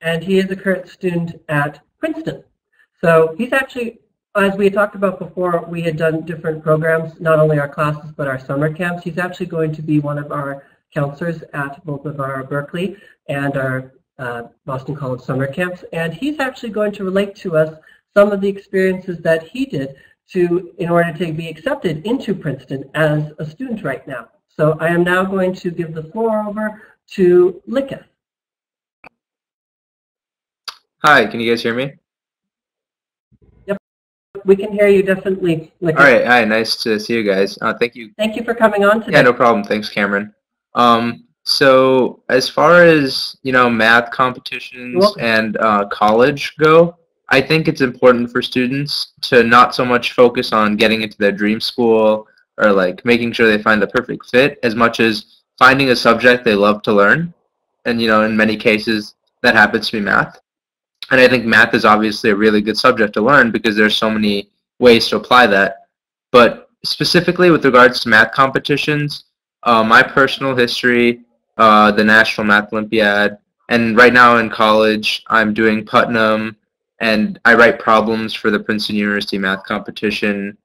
and he is a current student at Princeton. So he's actually, as we had talked about before, we had done different programs, not only our classes but our summer camps. He's actually going to be one of our counselors at both of our Berkeley and our Boston College summer camps, and he's actually going to relate to us some of the experiences that he did in order to be accepted into Princeton as a student right now. So I am now going to give the floor over to Likith. Hi, can you guys hear me? Yep, we can hear you definitely, Likith. All right, hi, nice to see you guys. Thank you. Thank you for coming on today. Yeah, no problem. Thanks, Cameron. So as far as, math competitions and college go, I think it's important for students to not so much focus on getting into their dream school or like making sure they find the perfect fit as much as finding a subject they love to learn. And, in many cases, that happens to be math. And I think math is obviously a really good subject to learn because there's so many ways to apply that. But specifically with regards to math competitions, my personal history, the National Math Olympiad, and right now in college, I'm doing Putnam, and I write problems for the Princeton University math competition,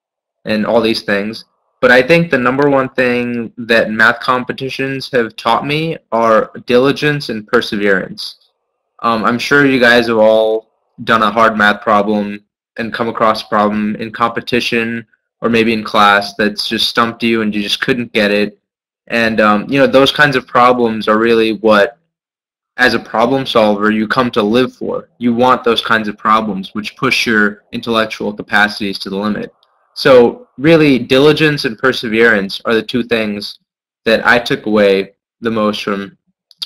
and all these things. But I think the number one thing that math competitions have taught me are diligence and perseverance. I'm sure you guys have all done a hard math problem and come across a problem in competition or maybe in class that's just stumped you and you just couldn't get it. And, those kinds of problems are really what, as a problem solver, you come to live for. You want those kinds of problems which push your intellectual capacities to the limit. So really, diligence and perseverance are the two things that I took away the most from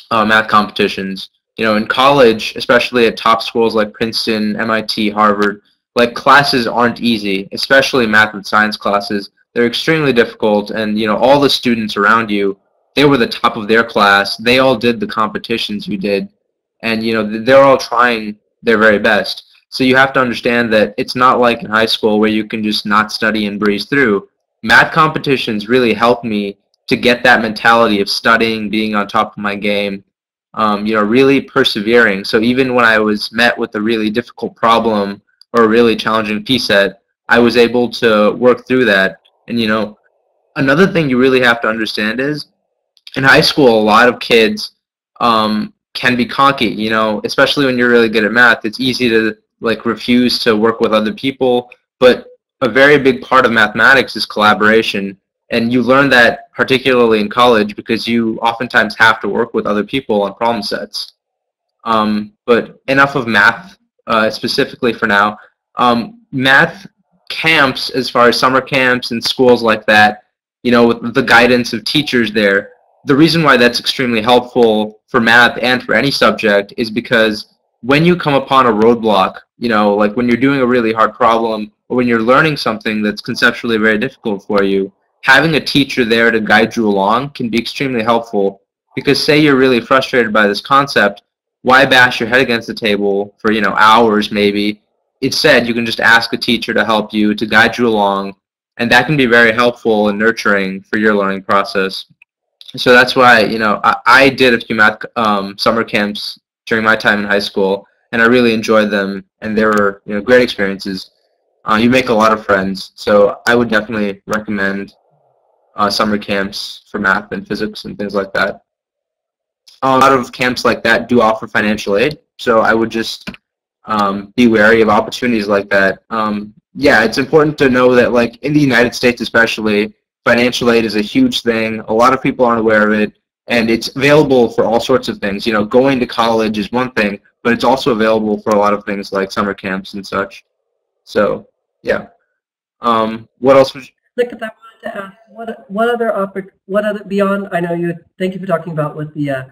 math competitions. In college, especially at top schools like Princeton, MIT, Harvard, like classes aren't easy, especially math and science classes. They're extremely difficult, and all the students around you, they were the top of their class. They all did the competitions you did, and they're all trying their very best. So you have to understand that it's not like in high school where you can just not study and breeze through. Math competitions really helped me to get that mentality of studying, being on top of my game, really persevering. So even when I was met with a really difficult problem or a really challenging P-set, I was able to work through that. And another thing you really have to understand is in high school, a lot of kids can be cocky, especially when you're really good at math. It's easy to refuse to work with other people, but a very big part of mathematics is collaboration. And you learn that particularly in college because you oftentimes have to work with other people on problem sets. But enough of math specifically for now. Math camps, as far as summer camps and schools like that, with the guidance of teachers there, the reason why that's extremely helpful for math and for any subject is because when you come upon a roadblock, like when you're doing a really hard problem or when you're learning something that's conceptually very difficult for you, having a teacher there to guide you along can be extremely helpful. Because say you're really frustrated by this concept, why bash your head against the table for hours maybe? Instead, you can just ask a teacher to help you, to guide you along, and that can be very helpful and nurturing for your learning process. So that's why I did a few math summer camps during my time in high school, and I really enjoyed them, and they were great experiences. You make a lot of friends, so I would definitely recommend summer camps for math and physics and things like that. A lot of camps like that do offer financial aid, so I would just be wary of opportunities like that. Yeah, it's important to know that in the United States especially, financial aid is a huge thing. A lot of people aren't aware of it, and it's available for all sorts of things. Going to college is one thing, but it's also available for a lot of things like summer camps and such. So, yeah. What else would you... Look, I wanted to ask, what other beyond? I know you. Thank you for talking about with the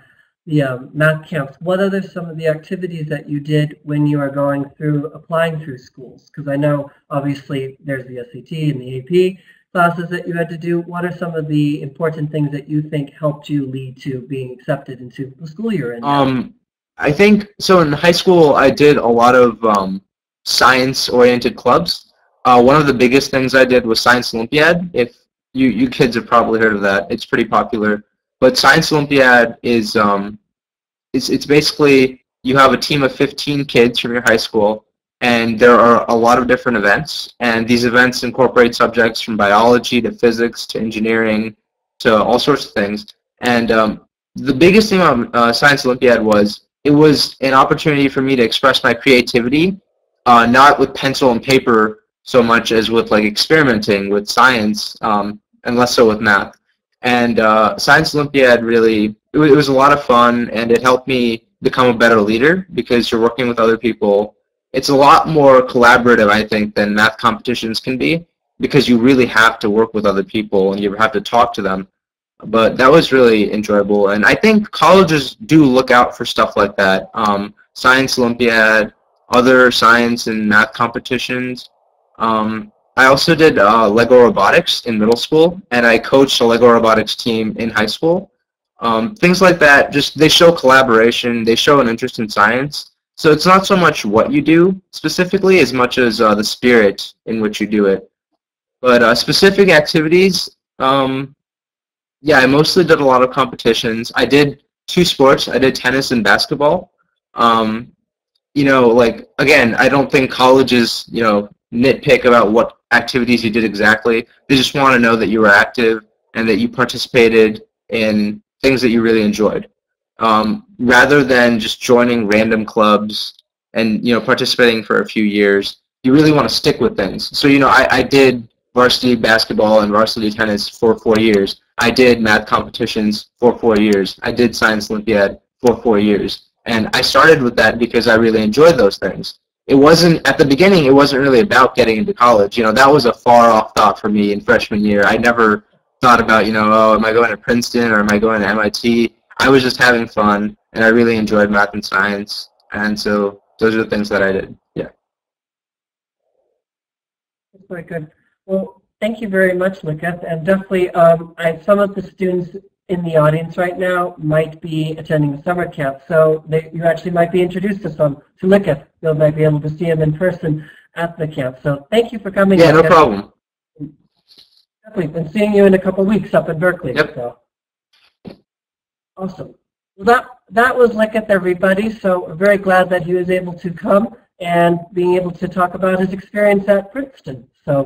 math camps. What other some of the activities that you did when you are applying through schools? Because I know obviously there's the S.A.T. and the AP classes that you had to do. What are some of the important things that you think helped you lead to being accepted into the school you're in? I think so. In high school, I did a lot of science-oriented clubs. One of the biggest things I did was Science Olympiad. If you kids have probably heard of that, it's pretty popular. But Science Olympiad is it's basically you have a team of 15 kids from your high school, and there are a lot of different events, and these events incorporate subjects from biology to physics to engineering to all sorts of things. And the biggest thing about Science Olympiad was it was an opportunity for me to express my creativity, not with pencil and paper so much as with like experimenting with science, and less so with math. And Science Olympiad really, it was a lot of fun, and it helped me become a better leader because you're working with other people. It's a lot more collaborative, I think, than math competitions can be because you really have to work with other people and you have to talk to them. But that was really enjoyable, and I think colleges do look out for stuff like that. Science Olympiad, other science and math competitions. I also did Lego robotics in middle school, and I coached a Lego robotics team in high school. Things like that, just they show collaboration, they show an interest in science. So it's not so much what you do specifically as much as the spirit in which you do it. But specific activities, yeah, I mostly did a lot of competitions. I did two sports. I did tennis and basketball. Um, like, again, I don't think colleges, nitpick about what activities you did exactly. They just want to know that you were active and that you participated in things that you really enjoyed. Rather than just joining random clubs and, participating for a few years, you really want to stick with things. So, I did varsity basketball and varsity tennis for 4 years. I did math competitions for 4 years. I did Science Olympiad for 4 years. And I started with that because I really enjoyed those things. It wasn't, at the beginning, it wasn't really about getting into college. That was a far off thought for me in freshman year. I never thought about, oh, am I going to Princeton or am I going to MIT? I was just having fun, and I really enjoyed math and science. And so those are the things that I did. Yeah. That's very good. Well, thank you very much, Likith. And definitely, some of the students in the audience right now might be attending the summer camp, so you actually might be introduced to Likith. You might be able to see him in person at the camp. So thank you for coming. Yeah, no problem. Definitely, and seeing you in a couple of weeks up in Berkeley. Yep. So. Awesome. Well, that was Likith, everybody. So we're very glad that he was able to come and being able to talk about his experience at Princeton. So.